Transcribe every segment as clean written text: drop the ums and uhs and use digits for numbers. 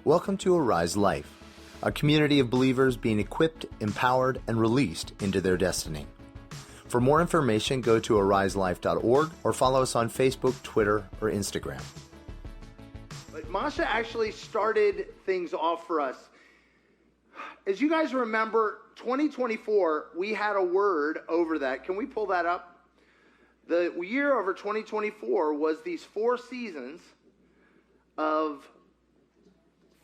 Welcome to Arise Life, a community of believers being equipped, empowered, and released into their destiny. For more information, go to ariselife.org or follow us on Facebook, Twitter, or Instagram. But Masha actually started things off for us. As you guys remember, 2024, we had a word over that. Can we pull that up? The year over 2024 was these 4 seasons of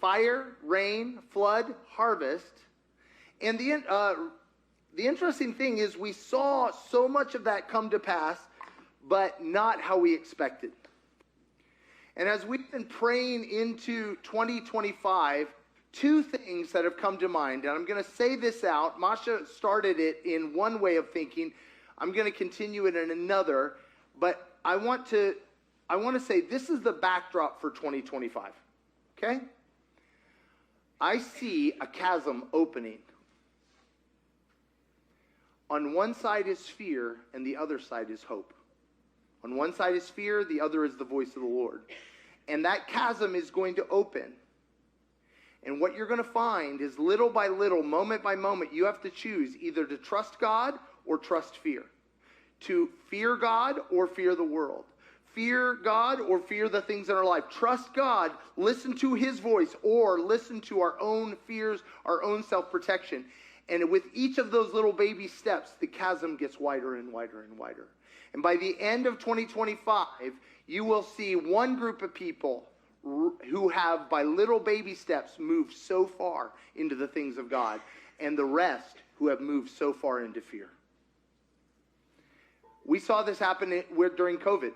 fire, rain, flood, harvest. And the interesting thing is we saw so much of that come to pass, but not how we expected. And as we've been praying into 2025, 2 things that have come to mind. And I'm going to say this out. Masha started it in one way of thinking. I'm going to continue it in another. But I want to say this is the backdrop for 2025. Okay? I see a chasm opening. On one side is fear, and the other side is hope. On one side is fear, the other is the voice of the Lord. And that chasm is going to open. And what you're going to find is little by little, moment by moment, you have to choose either to trust God or trust fear. To fear God or fear the world. Fear God or fear the things in our life. Trust God, listen to his voice, or listen to our own fears, our own self-protection. And with each of those little baby steps, the chasm gets wider and wider and wider. And by the end of 2025, you will see one group of people who have, by little baby steps, moved so far into the things of God, and the rest who have moved so far into fear. We saw this happen during COVID.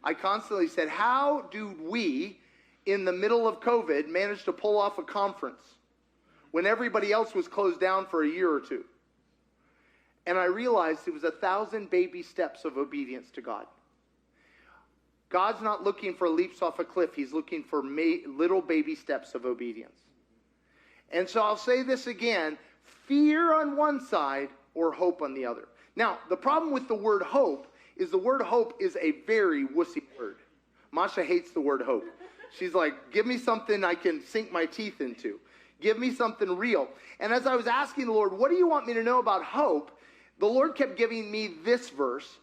I constantly said, how do we, in the middle of COVID, manage to pull off a conference when everybody else was closed down for a year or 2? And I realized it was 1,000 baby steps of obedience to God. God's not looking for leaps off a cliff. He's looking for little baby steps of obedience. And so I'll say this again, fear on one side or hope on the other. Now, the problem with the word hope is the word hope is a very wussy word. Masha hates the word hope. She's like, give me something I can sink my teeth into. Give me something real. And as I was asking the Lord, what do you want me to know about hope? The Lord kept giving me this verse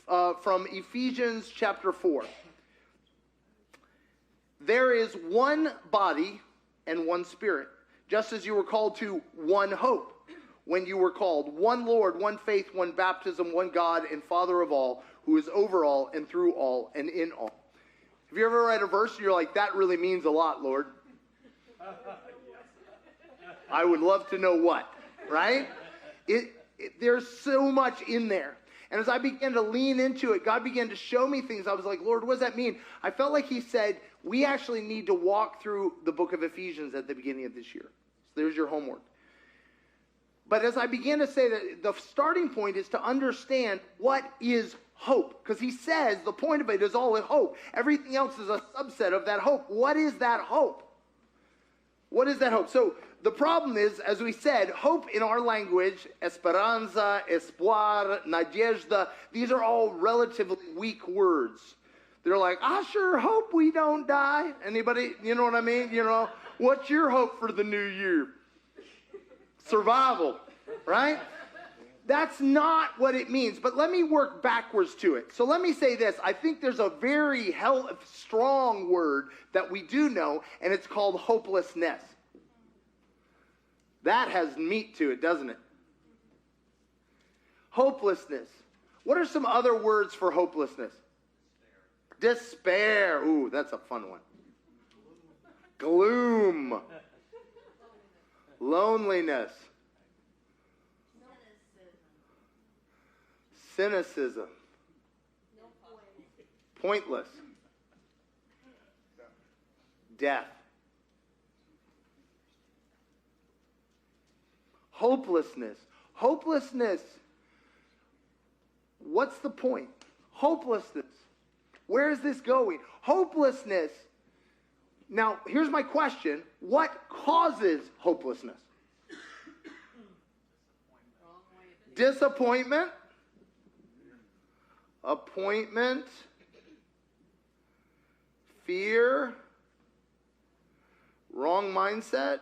from Ephesians chapter 4. There is one body and one spirit, just as you were called to one hope when you were called, one Lord, one faith, one baptism, one God and Father of all, who is over all and through all and in all. Have you ever read a verse and you're like, that really means a lot, Lord? I would love to know what, right? There's so much in there. And as I began to lean into it, God began to show me things. I was like, Lord, what does that mean? I felt like he said, we actually need to walk through the book of Ephesians at the beginning of this year. So there's your homework. But as I began to say that, the starting point is to understand what is hope. Because he says the point of it is all in hope. Everything else is a subset of that hope. What is that hope? What is that hope? So the problem is, as we said, hope in our language, esperanza, espoir, nadezhda, these are all relatively weak words. They're like, I sure hope we don't die. Anybody, you know what I mean? You know, what's your hope for the new year? Survival, right? That's not what it means. But let me work backwards to it. So let me say this. I think there's a very strong word that we do know, and it's called hopelessness. That has meat to it, doesn't it? Hopelessness. What are some other words for hopelessness? Despair. Ooh, that's a fun one. Gloom. Loneliness. Cynicism. Pointless. Death. Hopelessness. Hopelessness. What's the point? Hopelessness. Where is this going? Hopelessness. Now, here's my question. What causes hopelessness? Disappointment. Appointment. Fear. Wrong mindset.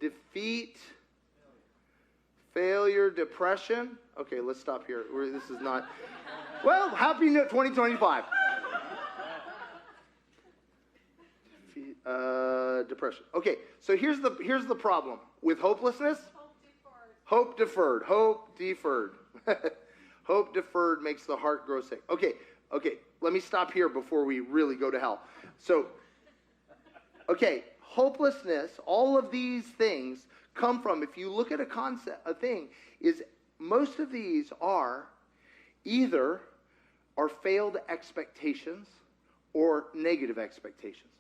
Defeat. Failure. Depression. Okay, let's stop here. This is not... Well, happy 2025. Depression. Okay, so here's the problem with hopelessness. Hope deferred. Hope deferred. Hope deferred makes the heart grow sick. Okay. Let me stop here before we really go to hell. So, okay, hopelessness. All of these things come from. If you look at a thing, is most of these are either are failed expectations or negative expectations.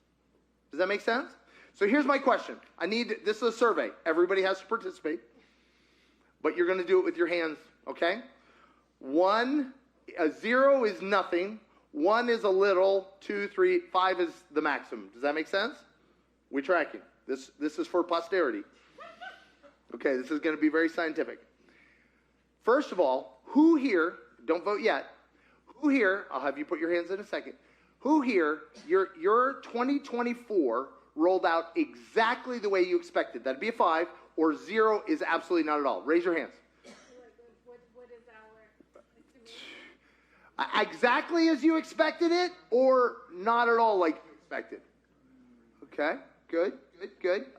Does that make sense? So here's my question. This is a survey. Everybody has to participate, but you're going to do it with your hands, okay? 0 is nothing. 1 is a little. 2, 3, 5 is the maximum. Does that make sense? We're tracking. This is for posterity. Okay, this is going to be very scientific. First of all, who here, don't vote yet, who here, I'll have you put your hands in a second, who here, your 2024 rolled out exactly the way you expected? That'd be a 5, or 0 is absolutely not at all. Raise your hands. What is our estimation? Exactly as you expected it, or not at all like you expected? Okay, good.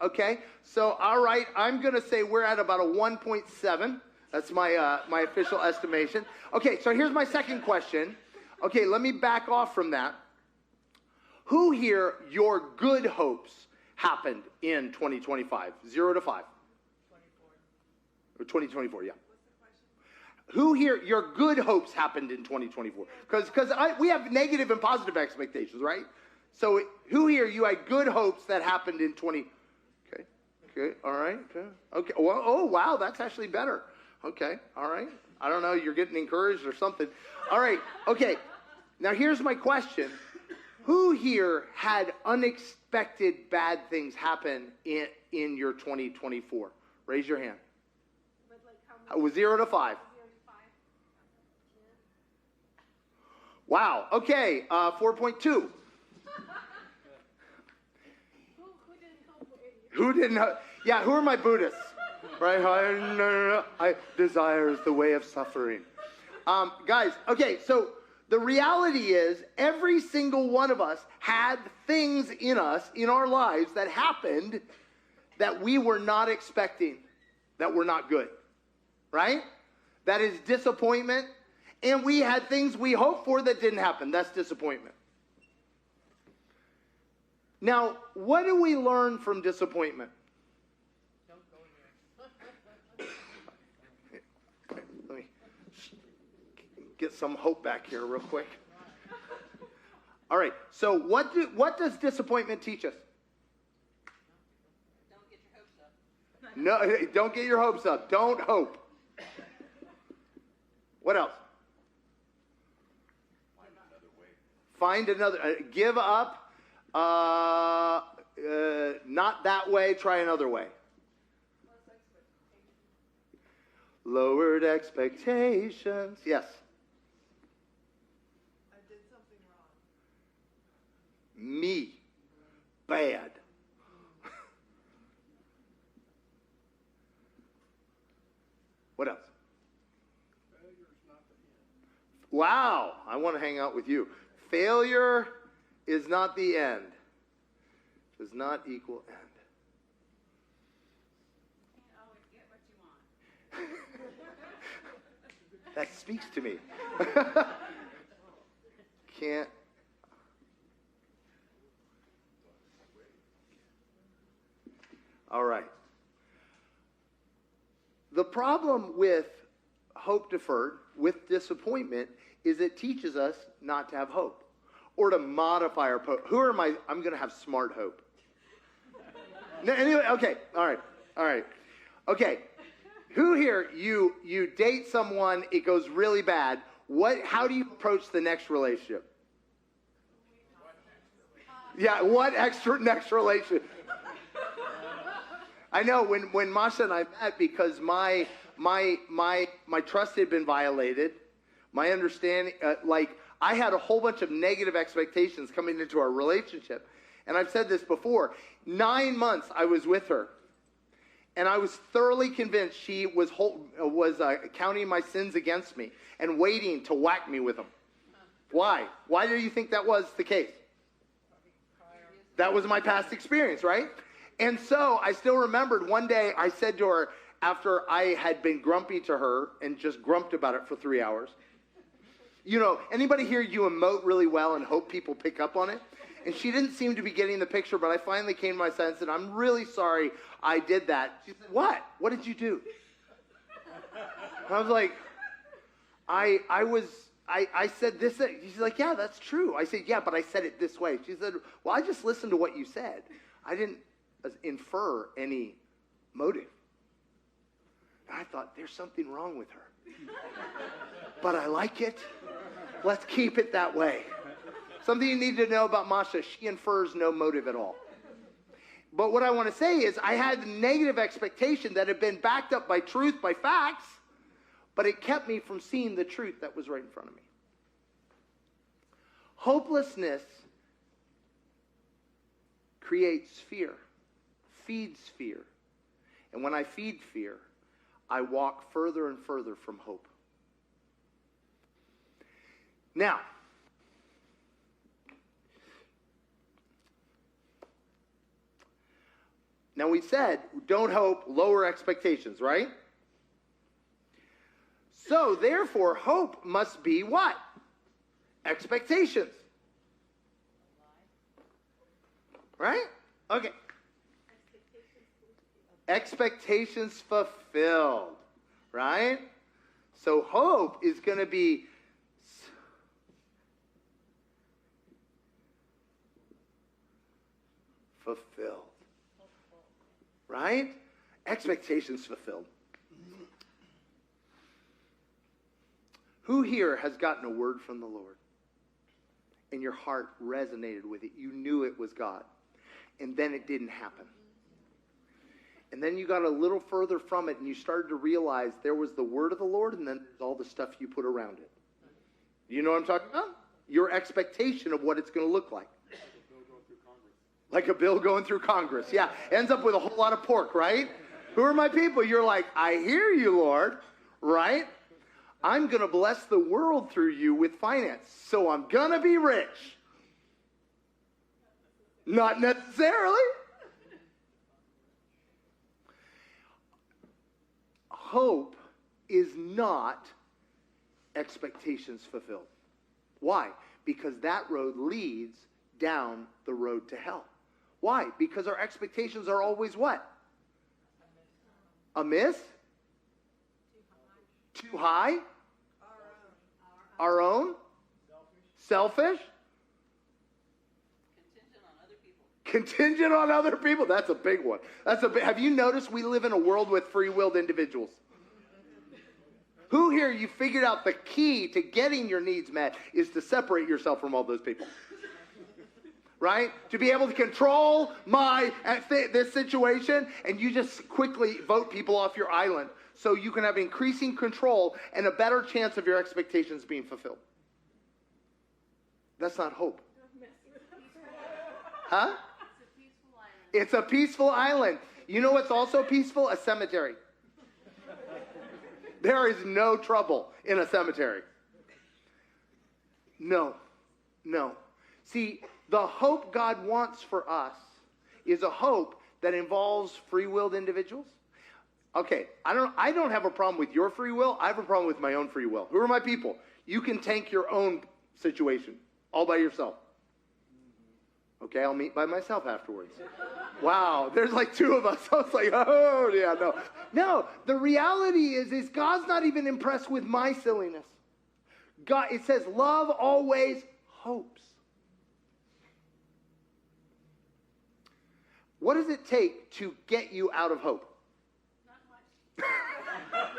Okay, so all right, I'm going to say we're at about a 1.7. That's my official estimation. Okay, so here's my second question. Okay, let me back off from that. Who here, your good hopes happened in 2025? 0 to 5. 2024, yeah. Who here, your good hopes happened in 2024? Because we have negative and positive expectations, right? So who here, you had good hopes that happened in 20... Okay, all right. Okay, well, oh, wow, that's actually better. Okay, all right. I don't know, you're getting encouraged or something. All right, okay. Now here's my question. Who here had unexpected bad things happen in your 2024? Raise your hand. But like how much? 0 to 5. 0 to 5. Wow, okay, 4.2. Who didn't help with you? Who didn't know? Yeah, who are my Buddhists? Right? I desire is the way of suffering. Guys, okay, so the reality is every single one of us had things in us, in our lives, that happened that we were not expecting, that were not good. Right? That is disappointment. And we had things we hoped for that didn't happen. That's disappointment. Now, what do we learn from disappointment? Don't go there. Okay, let me get some hope back here real quick. All right, so what does disappointment teach us? Don't get your hopes up. No, don't get your hopes up. Don't hope. What else? Find another. Give up. Not that way. Try another way. Lowered expectations. Yes. I did something wrong. Me. Bad. What else? Failure's not the end. Wow. I want to hang out with you. Failure is not the end. Does not equal end. You can't always get what you want. That speaks to me. Can't. All right. The problem with hope deferred, with disappointment, is it teaches us not to have hope or to modify our hope. I'm going to have smart hope. No, anyway, okay. All right. Okay. Who here, you date someone, it goes really bad. How do you approach the next relationship? Yeah, next relationship? I know when Masha and I met, because my trust had been violated, my understanding, I had a whole bunch of negative expectations coming into our relationship. And I've said this before. 9 months I was with her. And I was thoroughly convinced she was counting my sins against me and waiting to whack me with them. Why? Why do you think that was the case? That was my past experience, right? And so I still remembered one day I said to her, after I had been grumpy to her and just grumped about it for 3 hours. You know, anybody here, you emote really well and hope people pick up on it? And she didn't seem to be getting the picture, but I finally came to my sense and I'm really sorry I did that. She said, what? What did you do? I was like, I said this. She's like, yeah, that's true. I said, yeah, but I said it this way. She said, well, I just listened to what you said. I didn't infer any motive. And I thought, there's something wrong with her. But I like it. Let's keep it that way. Something you need to know about Masha, she infers no motive at all. But what I want to say is I had negative expectation that had been backed up by truth, by facts, but it kept me from seeing the truth that was right in front of me. Hopelessness creates fear, feeds fear. And when I feed fear, I walk further and further from hope. Now, we said, don't hope, lower expectations, right? So, therefore, hope must be what? Expectations. Right? Okay. Expectations fulfilled. Right? So, hope is going to be fulfilled. Right? Expectations fulfilled. Who here has gotten a word from the Lord and your heart resonated with it? You knew it was God. And then it didn't happen. And then you got a little further from it and you started to realize there was the word of the Lord and then there's all the stuff you put around it. You know what I'm talking about? Your expectation of what it's going to look like. Like a bill going through Congress. Yeah, ends up with a whole lot of pork, right? Who are my people? You're like, I hear you, Lord, right? I'm going to bless the world through you with finance, so I'm going to be rich. Not necessarily. Hope is not expectations fulfilled. Why? Because that road leads down the road to hell. Why? Because our expectations are always what? Amiss? Too high? Our own? Selfish? Contingent on other people. That's a big one. Have you noticed we live in a world with free-willed individuals? Who here, you figured out the key to getting your needs met is to separate yourself from all those people? Right? To be able to control this situation, and you just quickly vote people off your island so you can have increasing control and a better chance of your expectations being fulfilled. That's not hope. Huh? It's a peaceful island. You know what's also peaceful? A cemetery. There is no trouble in a cemetery. No. See, the hope God wants for us is a hope that involves free-willed individuals. Okay, I don't have a problem with your free will. I have a problem with my own free will. Who are my people? You can tank your own situation all by yourself. Okay, I'll meet by myself afterwards. Wow, there's like two of us. I was like, oh, yeah, no. No, the reality is God's not even impressed with my silliness. God, it says, love always hopes. What does it take to get you out of hope? Not much.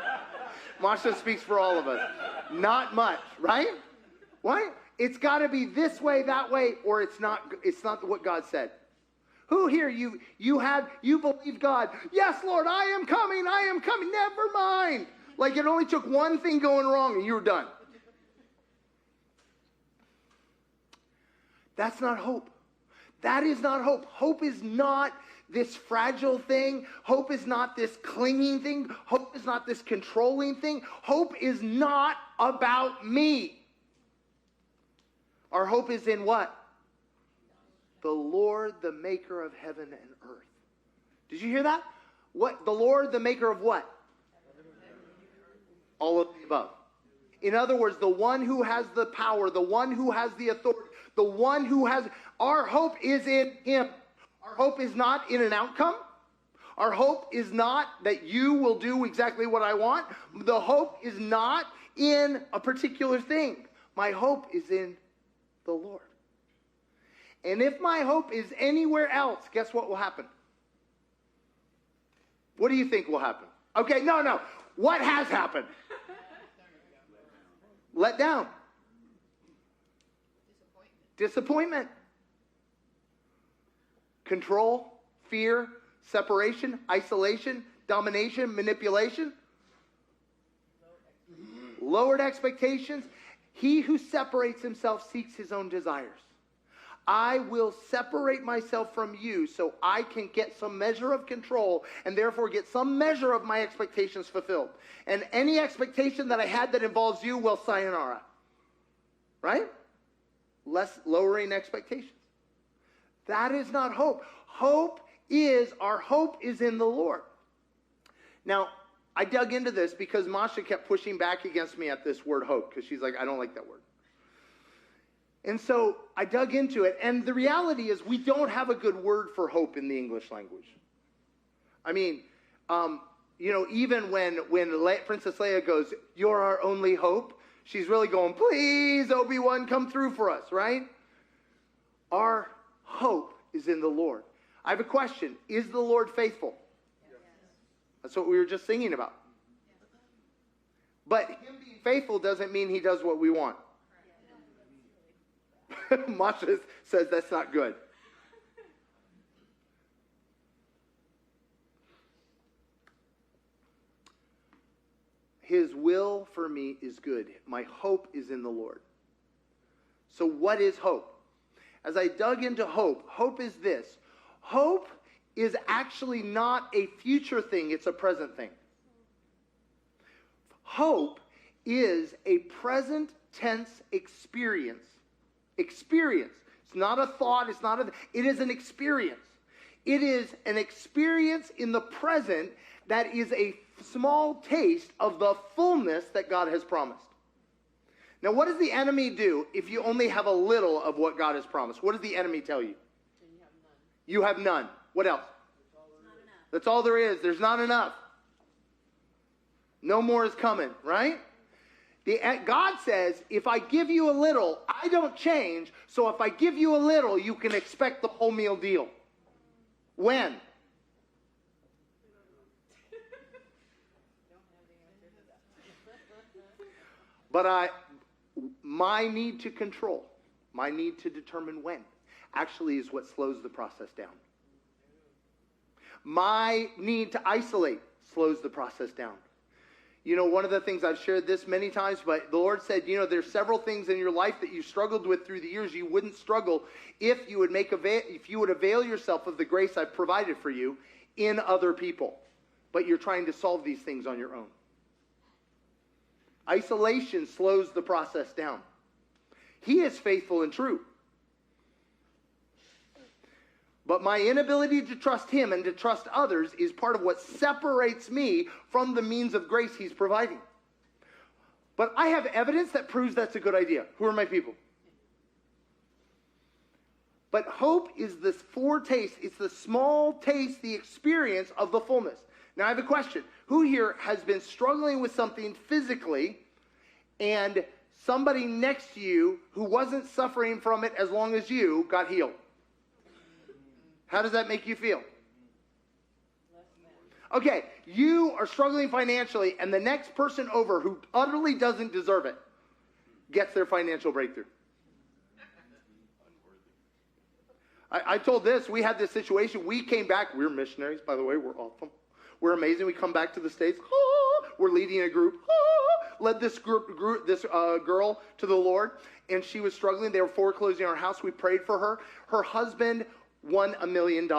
Masha speaks for all of us. Not much, right? Why? It's got to be this way, that way, or it's not what God said. Who here, you believe God? Yes, Lord, I am coming. Never mind. Like it only took one thing going wrong and you were done. That's not hope. That is not hope. Hope is not this fragile thing. Hope is not this clinging thing. Hope is not this controlling thing. Hope is not about me. Our hope is in what? The Lord, the maker of heaven and earth. Did you hear that? What? The Lord, the maker of what? All of the above. In other words, the one who has the power, the one who has the authority, the one who has... Our hope is in him. Our hope is not in an outcome. Our hope is not that you will do exactly what I want. The hope is not in a particular thing. My hope is in the Lord. And if my hope is anywhere else, guess what will happen? What do you think will happen? Okay, no. What has happened? Let down. Disappointment. Control, fear, separation, isolation, domination, manipulation. Lowered expectations. He who separates himself seeks his own desires. I will separate myself from you so I can get some measure of control and therefore get some measure of my expectations fulfilled. And any expectation that I had that involves you, well, sayonara. Right? Lowering expectations. That is not hope. Our hope is in the Lord. Now, I dug into this because Masha kept pushing back against me at this word hope because she's like, I don't like that word. And so I dug into it, and the reality is we don't have a good word for hope in the English language. I mean, even when Princess Leia goes, "You're our only hope," she's really going, "Please, Obi-Wan, come through for us," right? Our hope is in the Lord. I have a question. Is the Lord faithful? Yes. That's what we were just singing about. But him being faithful doesn't mean he does what we want. Masha says that's not good. His will for me is good. My hope is in the Lord. So what is hope? As I dug into hope, hope is this. Hope is actually not a future thing, it's a present thing. Hope is a present tense experience. Experience. It's not a thought, it is an experience. It is an experience in the present that is a small taste of the fullness that God has promised. Now, what does the enemy do if you only have a little of what God has promised? What does the enemy tell you? You have none. What else? That's all there is. There's not enough. No more is coming, right? God says, if I give you a little, I don't change. So if I give you a little, you can expect the whole meal deal. When? But my need to control, my need to determine when, actually is what slows the process down. My need to isolate slows the process down. You know, one of the things, I've shared this many times, but the Lord said, there's several things in your life that you struggled with through the years. You wouldn't struggle if you would avail yourself of the grace I've provided for you in other people. But you're trying to solve these things on your own. Isolation slows the process down. He is faithful and true. But my inability to trust him and to trust others is part of what separates me from the means of grace he's providing. But I have evidence that proves that's a good idea. Who are my people? But hope is this foretaste. It's the small taste, the experience of the fullness. Now I have a question. Who here has been struggling with something physically and somebody next to you who wasn't suffering from it as long as you got healed? How does that make you feel? Okay, you are struggling financially, and the next person over who utterly doesn't deserve it gets their financial breakthrough. I told this, we had this situation. We came back. We're missionaries, by the way. We're awesome. We're amazing. We come back to the States. We're leading a group. led this girl to the Lord, and she was struggling. They were foreclosing our house. We prayed for her. Her husband won $1 million.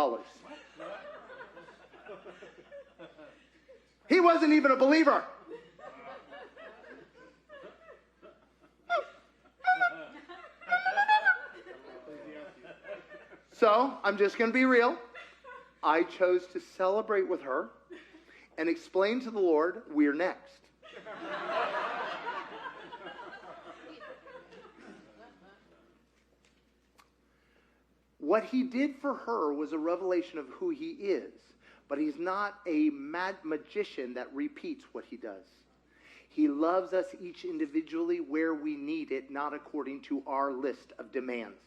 He wasn't even a believer. So, I'm just going to be real. I chose to celebrate with her and explain to the Lord, we're next. What he did for her was a revelation of who he is, but he's not a magician that repeats what he does. He loves us each individually where we need it, not according to our list of demands.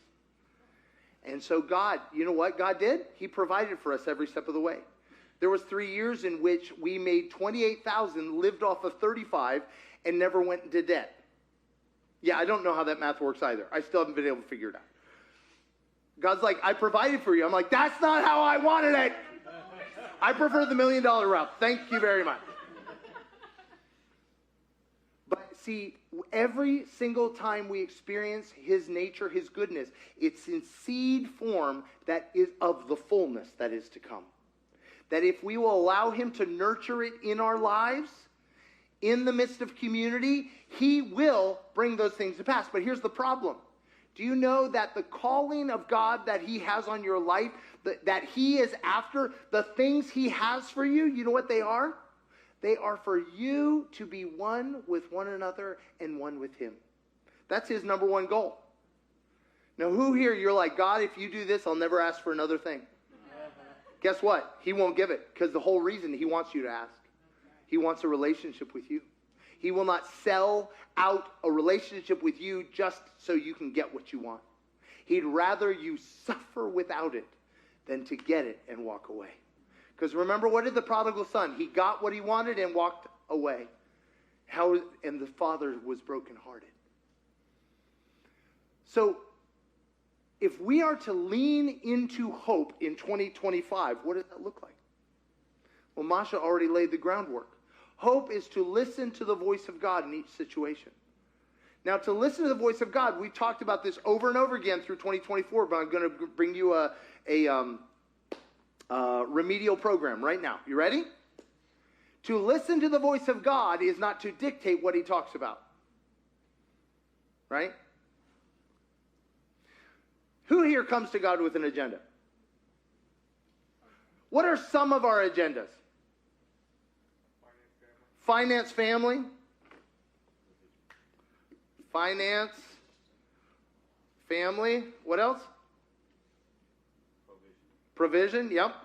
And so God, you know what God did? He provided for us every step of the way. There was 3 years in which we made $28,000, lived off of 35, and never went into debt. Yeah, I don't know how that math works either. I still haven't been able to figure it out. God's like, I provided for you. I'm like, that's not how I wanted it. I prefer the $1 million route. Thank you very much. But see, every single time we experience his nature, his goodness, it's in seed form that is of the fullness that is to come. That if we will allow him to nurture it in our lives, in the midst of community, he will bring those things to pass. But here's the problem. Do you know that the calling of God that he has on your life, that he is after, the things he has for you, you know what they are? They are for you to be one with one another and one with him. That's his number one goal. Now, who here, you're like, God, if you do this, I'll never ask for another thing. Guess what? He won't give it, because the whole reason he wants you to ask. He wants a relationship with you. He will not sell out a relationship with you just so you can get what you want. He'd rather you suffer without it than to get it and walk away. Because remember, what did the prodigal son? He got what he wanted and walked away. And the father was brokenhearted. So, if we are to lean into hope in 2025, what does that look like? Well, Masha already laid the groundwork. Hope is to listen to the voice of God in each situation. Now, to listen to the voice of God, we talked about this over and over again through 2024, but I'm going to bring you a remedial program right now. You ready? To listen to the voice of God is not to dictate what he talks about. Right? Who here comes to God with an agenda? What are some of our agendas? Finance, family. Finance, family. What else? Provision, yep.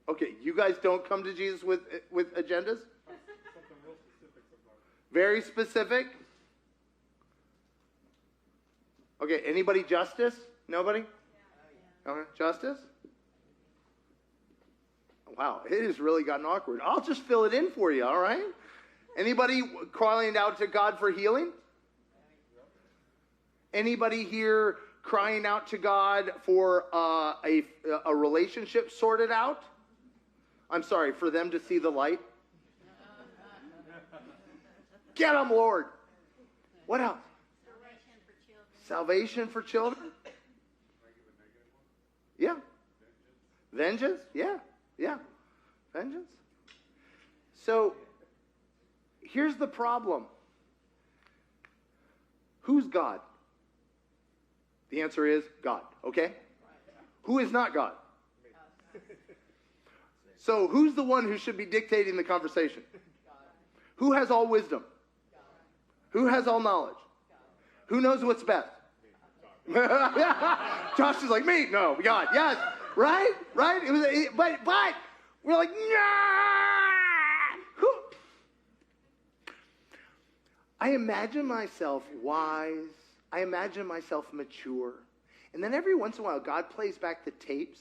Okay, you guys don't come to Jesus with agendas? Something real specific sometimes. Very specific. Okay, anybody justice? Nobody? Okay, justice? Wow, it has really gotten awkward. I'll just fill it in for you, all right? Anybody crying out to God for healing? Anybody here crying out to God for a relationship sorted out? I'm sorry, for them to see the light? Get them, Lord. What else? Salvation for children? Yeah. Vengeance? Yeah. Yeah. Vengeance? So, here's the problem. Who's God? The answer is God, okay? Who is not God? So who's the one who should be dictating the conversation? Who has all wisdom? Who has all knowledge? Who knows what's best? Josh is like, me? No, God, yes. Right? Right? But we're like, nah. I imagine myself wise. I imagine myself mature. And then every once in a while, God plays back the tapes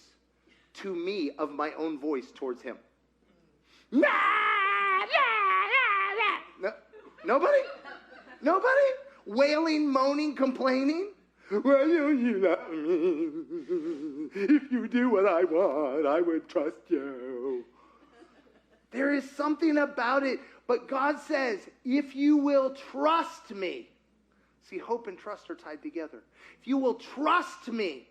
to me of my own voice towards him. No, nobody? Nobody? Wailing, moaning, complaining? Why don't you love me? If you do what I want, I would trust you. There is something about it. But God says, if you will trust me. See, hope and trust are tied together. If you will trust me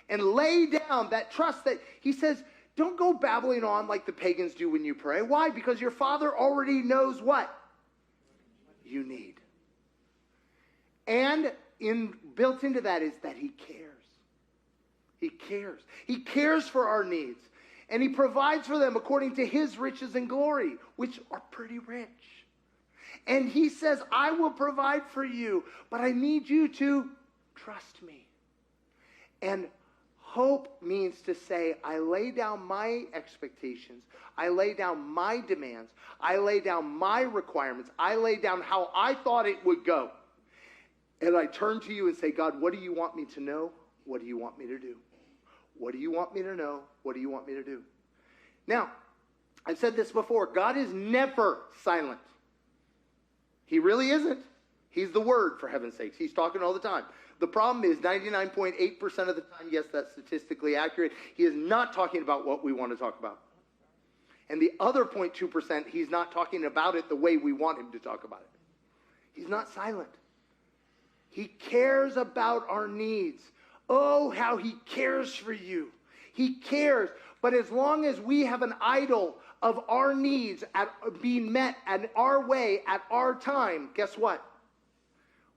and lay down that trust that he says, don't go babbling on like the pagans do when you pray. Why? Because your Father already knows what you need. And built into that is that he cares. He cares. He cares for our needs. And he provides for them according to his riches and glory, which are pretty rich. And he says, I will provide for you, but I need you to trust me. And hope means to say, I lay down my expectations. I lay down my demands. I lay down my requirements. I lay down how I thought it would go. And I turn to you and say, God, what do you want me to know? What do you want me to do? What do you want me to know? What do you want me to do? Now, I've said this before. God is never silent. He really isn't. He's the Word, for heaven's sakes. He's talking all the time. The problem is 99.8% of the time, yes, that's statistically accurate, he is not talking about what we want to talk about. And the other 0.2%, he's not talking about it the way we want him to talk about it. He's not silent. He cares about our needs. Oh, how he cares for you. He cares. But as long as we have an idol of our needs being met at our way, at our time, guess what?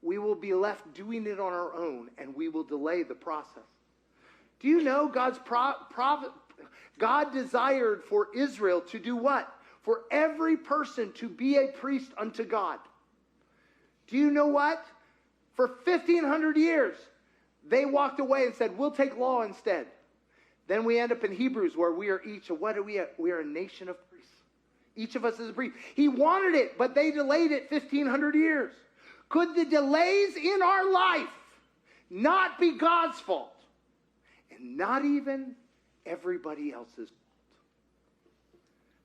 We will be left doing it on our own, and we will delay the process. Do you know God desired for Israel to do what? For every person to be a priest unto God. Do you know what? For 1,500 years, they walked away and said, we'll take law instead. Then we end up in Hebrews where we are each, what are we? We are a nation of priests. Each of us is a priest. He wanted it, but they delayed it 1,500 years. Could the delays in our life not be God's fault? And not even everybody else's fault.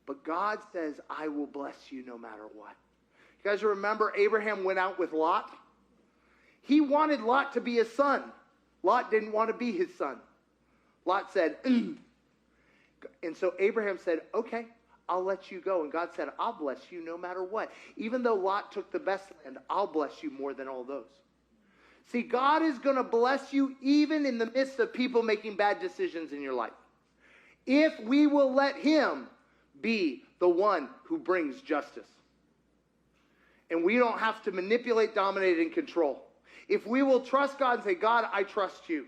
But God says, I will bless you no matter what. You guys remember Abraham went out with Lot? He wanted Lot to be his son. Lot didn't want to be his son. Lot said, And so Abraham said, okay, I'll let you go. And God said, I'll bless you no matter what. Even though Lot took the best land, I'll bless you more than all those. See, God is going to bless you even in the midst of people making bad decisions in your life. If we will let him be the one who brings justice. And we don't have to manipulate, dominate, and control. If we will trust God and say, God, I trust you.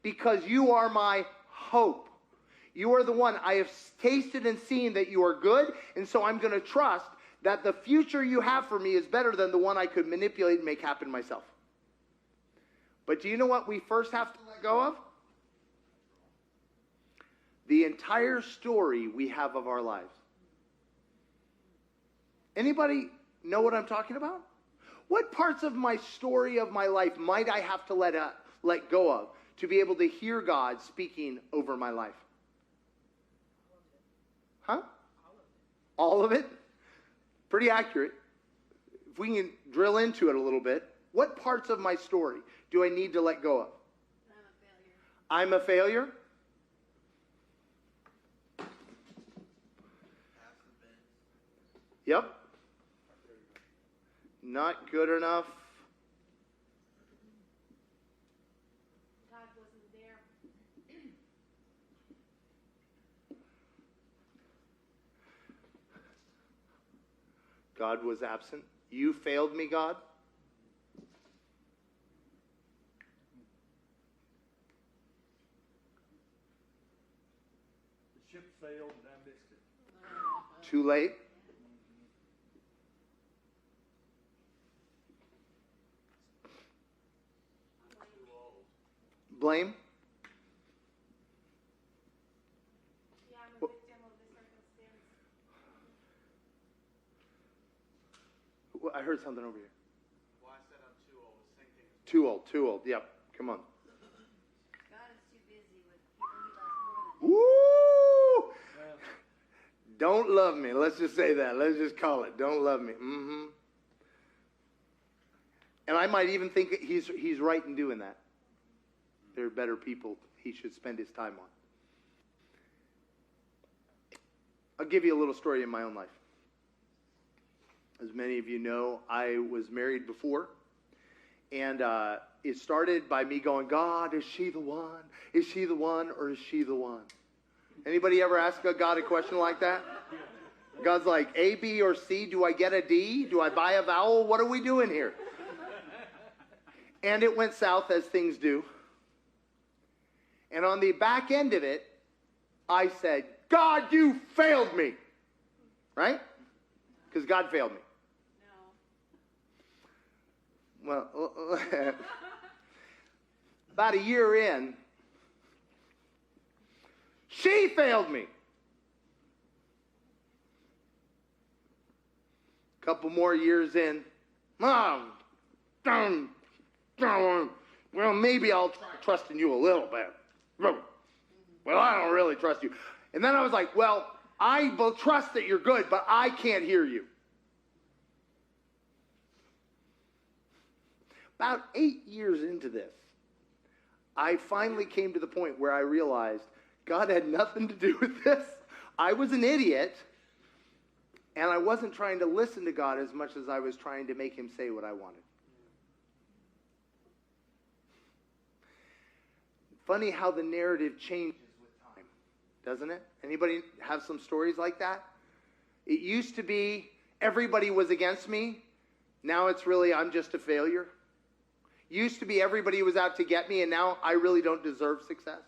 Because you are my hope. You are the one. I have tasted and seen that you are good. And so I'm going to trust that the future you have for me is better than the one I could manipulate and make happen myself. But do you know what we first have to let go of? The entire story we have of our lives. Anybody know what I'm talking about? What parts of my story of my life might I have to let go of to be able to hear God speaking over my life? Huh? All of it? Pretty accurate. If we can drill into it a little bit, what parts of my story do I need to let go of? I'm a failure. Yep. Not good enough. God wasn't there. God was absent. You failed me, God. The ship sailed and I missed it. Too late. Blame. Yeah, I'm a victim of the circumstance. Well, I heard something over here. Well, I said I'm too old. The same thing. Too old. Yep. Come on. God is too busy with people he loves more than Woo! Don't love me. Let's just say that. Let's just call it. Don't love me. Mm-hmm. And I might even think he's right in doing that. There are better people he should spend his time I'll give you a little story in my own life. As many of you know, I was married before, and it started by me going, God, is she the one? Is she the one, or is she the one? Anybody ever ask God a question like that? God's like, A, B, or C? Do I get a D? Do I buy a vowel? What are we doing here? And it went south, as things do. And on the back end of it, I said, God, you failed me. Right? Because God failed me. No. Well, about a year in, she failed me. A couple more years in, well, maybe I'll try trusting you a little bit. Well, I don't really trust you. And then I was like, well, I will trust that you're good, but I can't hear you. About 8 years into this, I finally came to the point where I realized God had nothing to do with this. I was an idiot, and I wasn't trying to listen to God as much as I was trying to make him say what I wanted. Funny how the narrative changes with time, doesn't it? Anybody have some stories like that? It used to be everybody was against me. Now it's really I'm just a failure. Used to be everybody was out to get me, and now I really don't deserve success.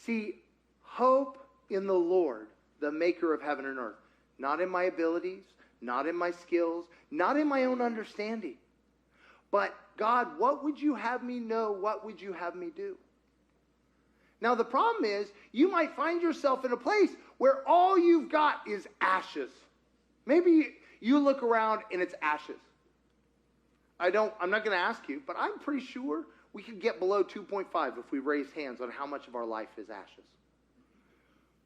See, hope in the Lord, the maker of heaven and earth, not in my abilities, not in my skills, not in my own understanding. But God, what would you have me know? What would you have me do? Now the problem is, you might find yourself in a place where all you've got is ashes. Maybe you look around and it's ashes. I'm not going to ask you, but I'm pretty sure we could get below 2.5 if we raise hands on how much of our life is ashes.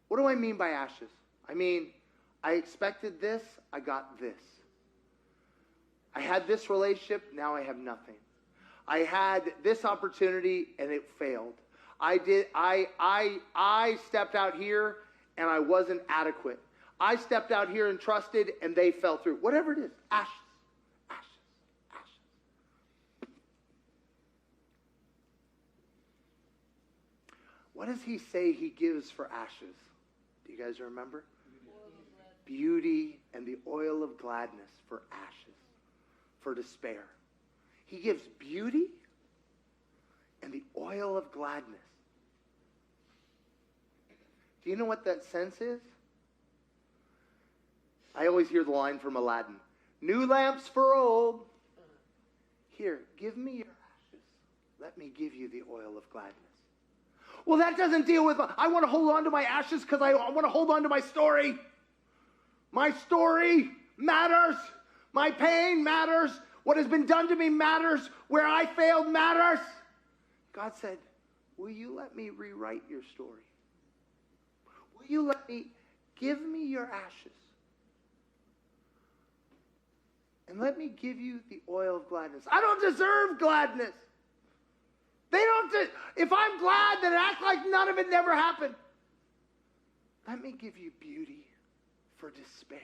What do I mean by ashes? I mean, I expected this, I got this. I had this relationship, now I have nothing. I had this opportunity and it failed. I stepped out here and I wasn't adequate. I stepped out here and trusted and they fell through. Whatever it is, ashes. What does he say he gives for ashes? Do you guys remember? Beauty and the oil of gladness for ashes, for despair. He gives beauty and the oil of gladness. Do you know what that sense is? I always hear the line from Aladdin. New lamps for old. Here, give me your ashes. Let me give you the oil of gladness. Well, that doesn't deal with, I want to hold on to my ashes because I want to hold on to my story. My story matters. My pain matters. What has been done to me matters. Where I failed matters. God said, will you let me rewrite your story? Will you let me, give me your ashes? And let me give you the oil of gladness. I don't deserve gladness. They don't. If I'm glad, then act like none of it never happened. Let me give you beauty for despair.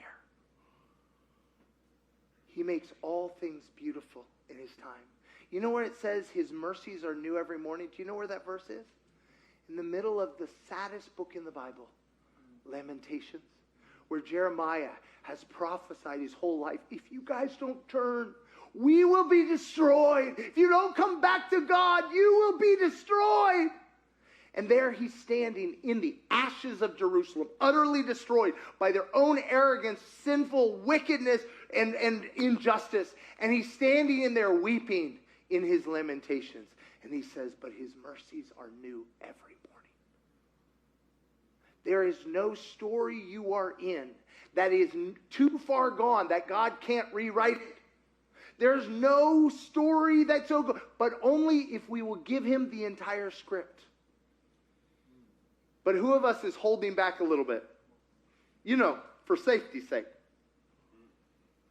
He makes all things beautiful in his time. You know where it says his mercies are new every morning? Do you know where that verse is? In the middle of the saddest book in the Bible, Lamentations, where Jeremiah has prophesied his whole life. If you guys don't turn, we will be destroyed. If you don't come back to God, you will be destroyed. And there he's standing in the ashes of Jerusalem, utterly destroyed by their own arrogance, sinful wickedness, and injustice. And he's standing in there weeping in his lamentations. And he says, but his mercies are new every morning. There is no story you are in that is too far gone that God can't rewrite it. There's no story that's so good, but only if we will give him the entire script. But who of us is holding back a little bit? You know, for safety's sake.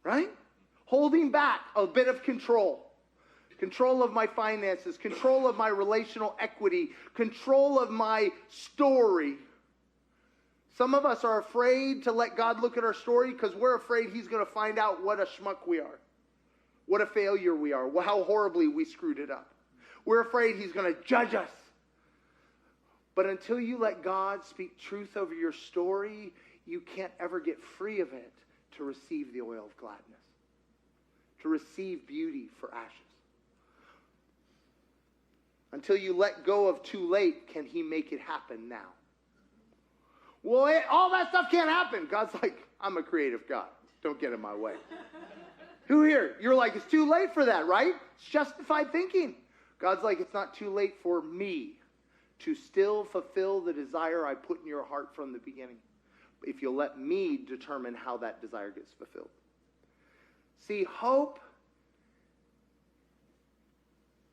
Right? Holding back a bit of control. Control of my finances, control of my relational equity, control of my story. Some of us are afraid to let God look at our story because we're afraid he's going to find out what a schmuck we are, what a failure we are, how horribly we screwed it up. We're afraid he's going to judge us. But until you let God speak truth over your story, you can't ever get free of it to receive the oil of gladness, to receive beauty for ashes. Until you let go of too late, can he make it happen now? Well, all that stuff can't happen. God's like, I'm a creative God. Don't get in my way. Who here? You're like, it's too late for that, right? It's justified thinking. God's like, it's not too late for me to still fulfill the desire I put in your heart from the beginning, if you'll let me determine how that desire gets fulfilled. See, hope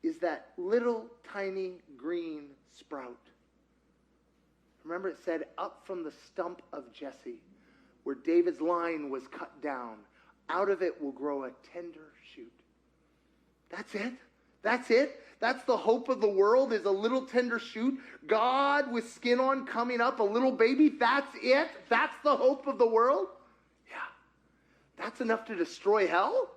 is that little tiny green sprout. Remember it said, up from the stump of Jesse, where David's line was cut down, out of it will grow a tender shoot. That's it. That's it. That's the hope of the world, is a little tender shoot. God with skin on coming up, a little baby. That's it. That's the hope of the world. Yeah. That's enough to destroy hell.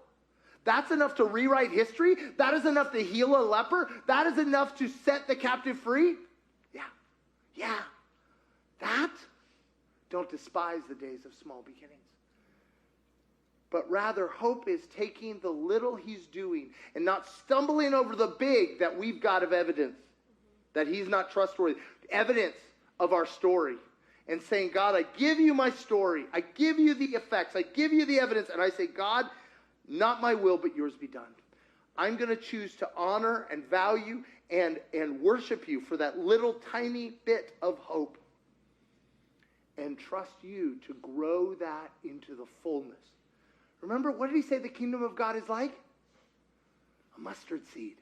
That's enough to rewrite history. That is enough to heal a leper. That is enough to set the captive free. Yeah. Yeah. That. Don't despise the days of small beginnings. But rather, hope is taking the little he's doing and not stumbling over the big that we've got of evidence that he's not trustworthy. Evidence of our story. And saying, God, I give you my story. I give you the effects. I give you the evidence. And I say, God, not my will, but yours be done. I'm going to choose to honor and value and worship you for that little tiny bit of hope. And trust you to grow that into the fullness. Remember, what did he say the kingdom of God is like? A mustard seed.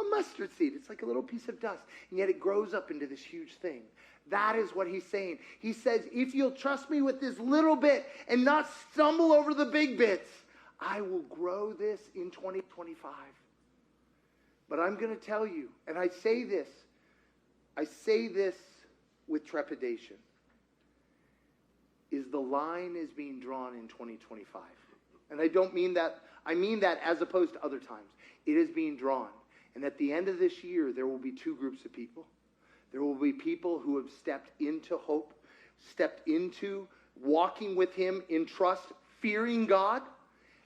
A mustard seed. It's like a little piece of dust. And yet it grows up into this huge thing. That is what he's saying. He says, if you'll trust me with this little bit and not stumble over the big bits, I will grow this in 2025. But I'm going to tell you, and I say this with trepidation, is the line is being drawn in 2025. And I don't mean that, I mean that as opposed to other times. It is being drawn. And at the end of this year, there will be two groups of people. There will be people who have stepped into hope, stepped into walking with him in trust, fearing God.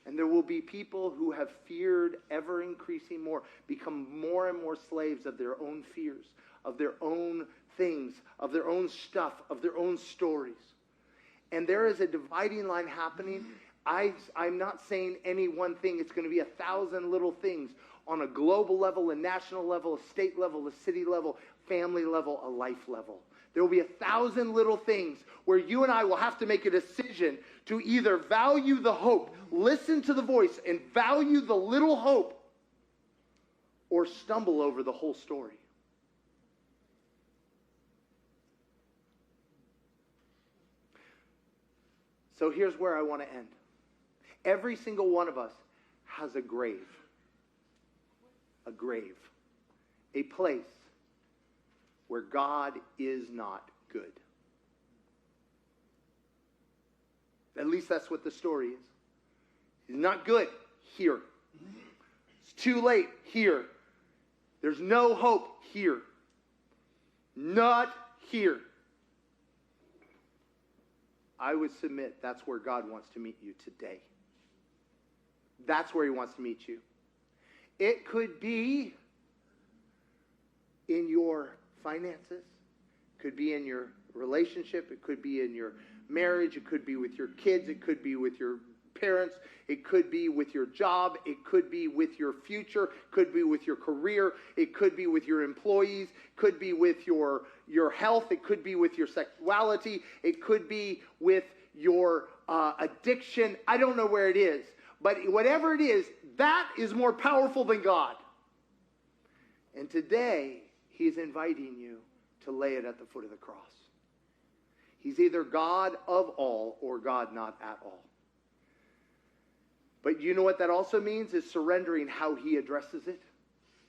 And there will be people who have feared ever increasing more, become more and more slaves of their own fears, of their own things, of their own stuff, of their own stories. And there is a dividing line happening. I'm not saying any one thing. It's going to be 1,000 little things on a global level, a national level, a state level, a city level, family level, a life level. There will be 1,000 little things where you and I will have to make a decision to either value the hope, listen to the voice, and value the little hope, or stumble over the whole story. So here's where I want to end. Every single one of us has a grave. A grave. A place where God is not good. At least that's what the story is. He's not good here. It's too late here. There's no hope here. Not here. I would submit that's where God wants to meet you today. That's where he wants to meet you. It could be in your finances. It could be in your relationship. It could be in your marriage. It could be with your kids. It could be with your parents. It could be with your job. It could be with your future. It could be with your career. It could be with your employees. It could be with your health. It could be with your sexuality. It could be with your addiction. I don't know where it is. But whatever it is, that is more powerful than God. And today, he's inviting you to lay it at the foot of the cross. He's either God of all or God not at all. But you know what that also means is surrendering how he addresses it.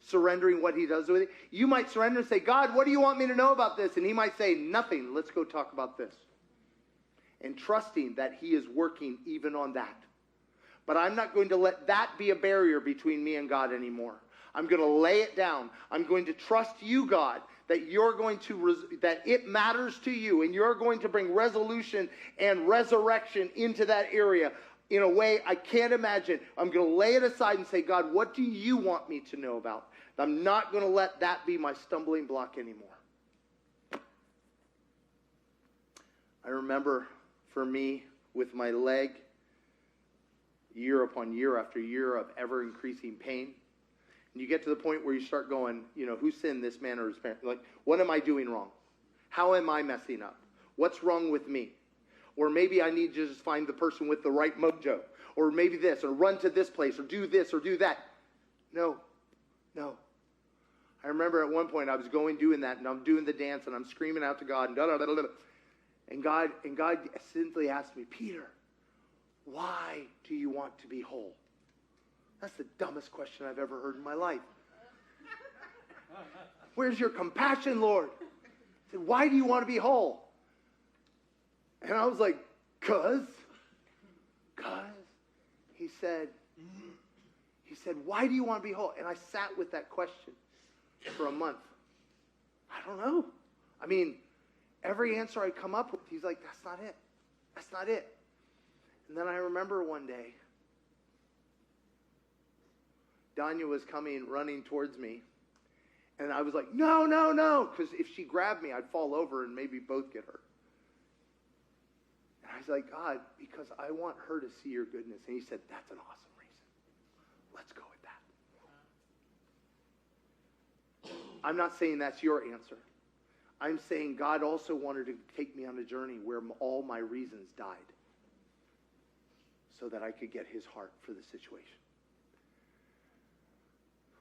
surrendering what he does with it. You might surrender and say, God, what do you want me to know about this? And he might say, nothing. Let's go talk about this. And trusting that he is working even on that. But I'm not going to let that be a barrier between me and God anymore. I'm going to lay it down. I'm going to trust you, God, that you're going to that it matters to you, and you're going to bring resolution and resurrection into that area in a way I can't imagine. I'm going to lay it aside and say, God, what do you want me to know about? I'm not going to let that be my stumbling block anymore. I remember for me, with my leg, year upon year after year of ever increasing pain. And you get to the point where you start going, who sinned, this man or his parent? Like, what am I doing wrong? How am I messing up? What's wrong with me? Or maybe I need to just find the person with the right mojo. Or maybe this, or run to this place, or do this, or do that. No. I remember at one point I was doing that, and I'm doing the dance, and I'm screaming out to God, and da-da-da-da-da. And God simply asked me, Peter, why do you want to be whole? That's the dumbest question I've ever heard in my life. Where's your compassion, Lord? I said, why do you want to be whole? And I was like, cause. He said, why do you want to be whole? And I sat with that question for a month. I don't know. I mean, every answer I come up with, he's like, that's not it. That's not it. And then I remember one day, Danya was coming, running towards me. And I was like, no. Because if she grabbed me, I'd fall over and maybe both get hurt. And I was like, God, because I want her to see your goodness. And he said, that's an awesome reason. Let's go with that. I'm not saying that's your answer. I'm saying God also wanted to take me on a journey where all my reasons died so that I could get his heart for the situation.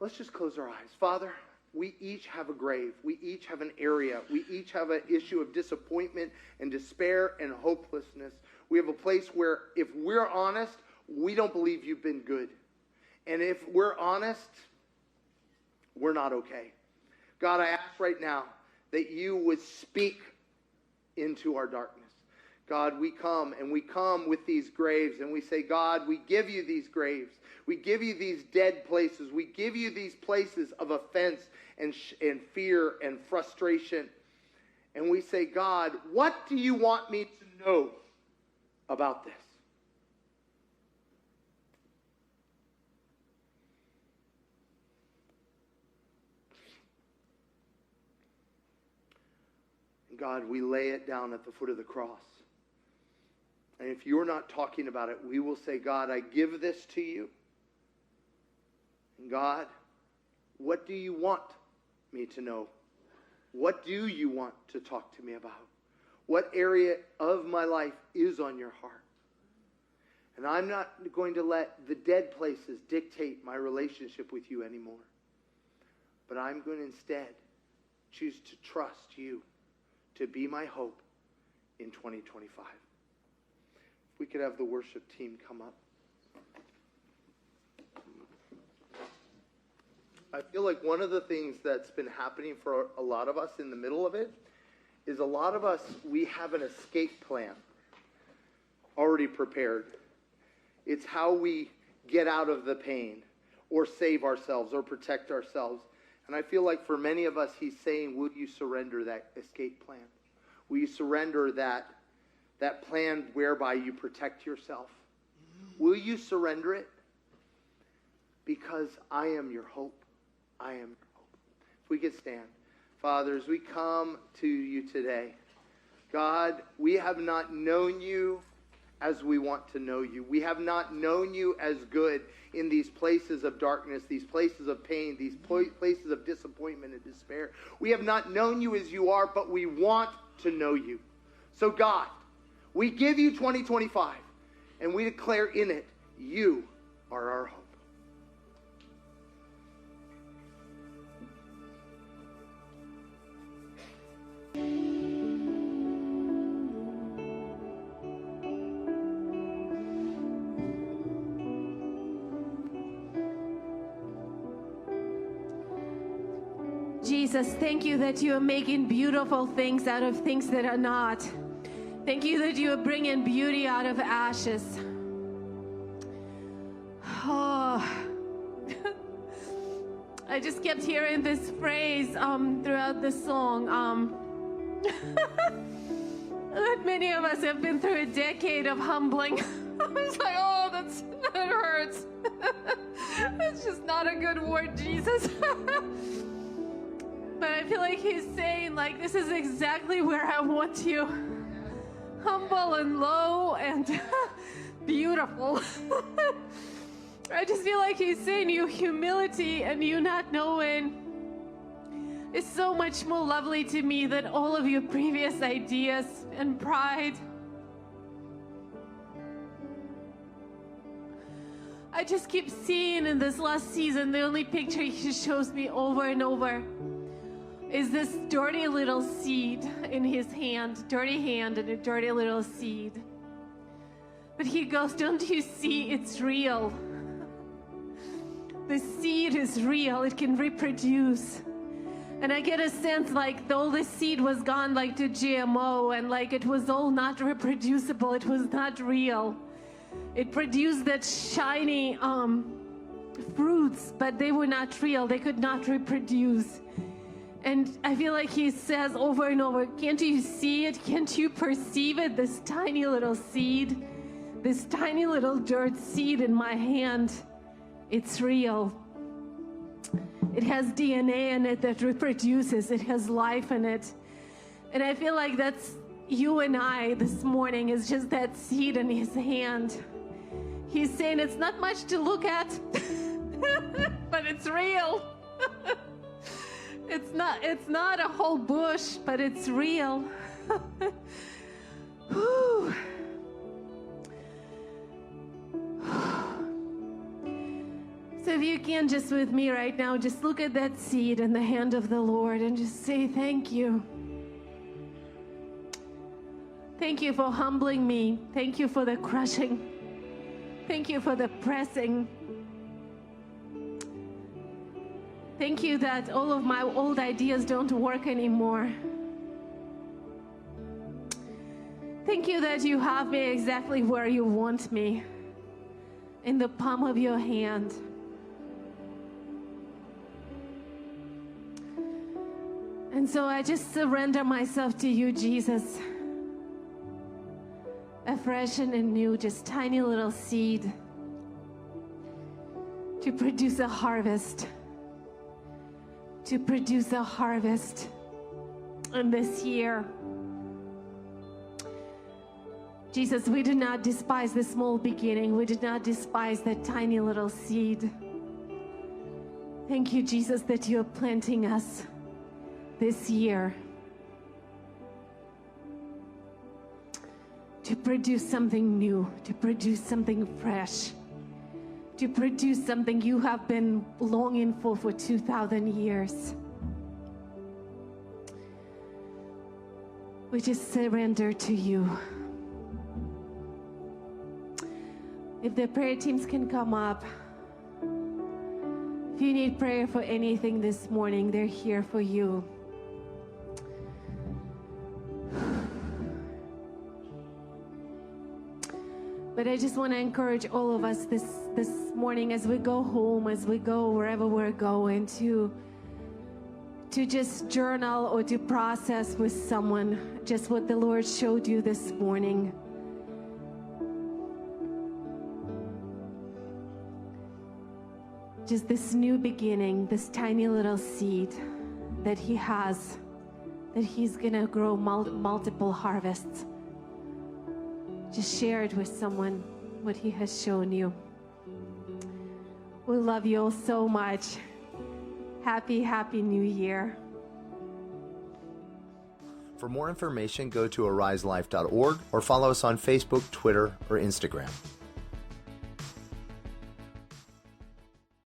Let's just close our eyes. Father, we each have a grave. We each have an area. We each have an issue of disappointment and despair and hopelessness. We have a place where, if we're honest, we don't believe you've been good. And if we're honest, we're not okay. God, I ask right now that you would speak into our darkness. God, we come with these graves, and we say, God, we give you these graves. We give you these dead places. We give you these places of offense and fear and frustration. And we say, God, what do you want me to know about this? God, we lay it down at the foot of the cross. And if you're not talking about it, we will say, God, I give this to you. And God, what do you want me to know? What do you want to talk to me about? What area of my life is on your heart? And I'm not going to let the dead places dictate my relationship with you anymore. But I'm going to instead choose to trust you to be my hope in 2025. If we could have the worship team come up. I feel like one of the things that's been happening for a lot of us in the middle of it is a lot of us, we have an escape plan already prepared. It's how we get out of the pain or save ourselves or protect ourselves. And I feel like for many of us, he's saying, will you surrender that escape plan? Will you surrender that plan whereby you protect yourself? Will you surrender it? Because I am your hope. I am your hope. If we could stand. Father, as we come to you today, God, we have not known you as we want to know you. We have not known you as good in these places of darkness, these places of pain, these places of disappointment and despair. We have not known you as you are, but we want to know you. So God, we give you 2025, and we declare in it, you are our hope. Jesus, thank you that you are making beautiful things out of things that are not. Thank you that you are bringing beauty out of ashes. Oh, I just kept hearing this phrase throughout the song. That many of us have been through a decade of humbling. It's like, oh, that hurts. That's just not a good word, Jesus. But I feel like he's saying, like, this is exactly where I want you. Humble and low and beautiful. I just feel like he's saying you humility and you not knowing is so much more lovely to me than all of your previous ideas and pride. I just keep seeing in this last season, the only picture he shows me over and over is this dirty little seed in his hand, dirty hand and a dirty little seed. But he goes, don't you see it's real? The seed is real, it can reproduce. And I get a sense like all the seed was gone like to GMO and like it was all not reproducible, it was not real. It produced that shiny fruits, but they were not real, they could not reproduce. And I feel like he says over and over, can't you see it? Can't you perceive it? This tiny little seed, this tiny little dirt seed in my hand, it's real. It has DNA in it that reproduces. It has life in it. And I feel like that's you and I this morning is just that seed in his hand. He's saying it's not much to look at, but it's real. It's not a whole bush, but it's real. Whew. So if you can just with me right now, just look at that seed in the hand of the Lord and just say thank you. Thank you for humbling me. Thank you for the crushing. Thank you for the pressing. Thank you that all of my old ideas don't work anymore. Thank you that you have me exactly where you want me, in the palm of your hand. And so I just surrender myself to you, Jesus. Afresh and anew, just tiny little seed to produce a harvest. To produce a harvest in this year. Jesus, we do not despise the small beginning. We do not despise that tiny little seed. Thank you, Jesus, that you are planting us this year to produce something new, to produce something fresh, to produce something you have been longing for 2,000 years. We just surrender to you. If the prayer teams can come up, if you need prayer for anything this morning, they're here for you. But I just want to encourage all of us this morning as we go home, as we go wherever we're going, to just journal or to process with someone just what the Lord showed you this morning. Just this new beginning, this tiny little seed that He has, that He's going to grow multiple harvests. Just share it with someone, what He has shown you. We love you all so much. Happy, happy New Year. For more information, go to ariselife.org or follow us on Facebook, Twitter, or Instagram.